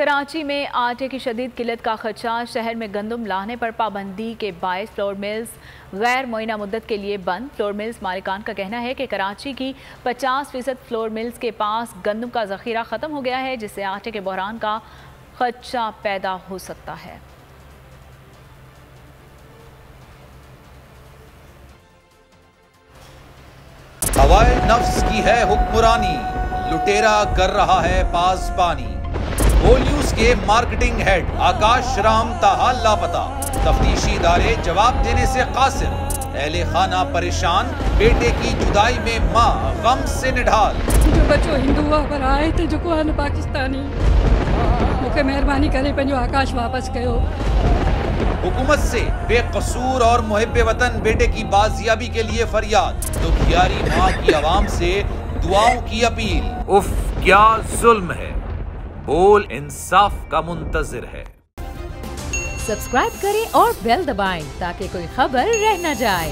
कराची में आटे की शदीद किल्लत का खदशा। शहर में गंदम लाने पर पाबंदी के बायस फ्लोर मिल्स गैर मुअय्यना मुद्दत के लिए बंद। फ्लोर मिल्स मालिकान का कहना है कि कराची की 50% फ्लोर मिल्स के पास गंदम का जखीरा ख़त्म हो गया है, जिससे आटे के बहरान का खदशा पैदा हो सकता है। हवाए नफ्स की है हुक्मरानी, लुटेरा कर रहा है पासबानी। होल न्यूज के मार्केटिंग हेड आकाश राम ताहा लापता, तफ्तीशी इदारे जवाब देने से कासिर। अहले खाना परेशान, बेटे की जुदाई में माँ गम से निढाल। जो बच्चों हिंदू पर आए थे जो कोन पाकिस्तानी, मुझे मेहरबानी करे पंहिंजो आकाश वापस कयो। हुकूमत से बेकसूर और मुहिब्बे वतन बेटे की बाजियाबी के लिए फरियाद। दुखियारी माँ की आवाम से दुआओं की अपील। उफ क्या जुल्म है, बोल इंसाफ का मुंतजिर है। सब्सक्राइब करें और बेल दबाएं ताकि कोई खबर रह न जाए।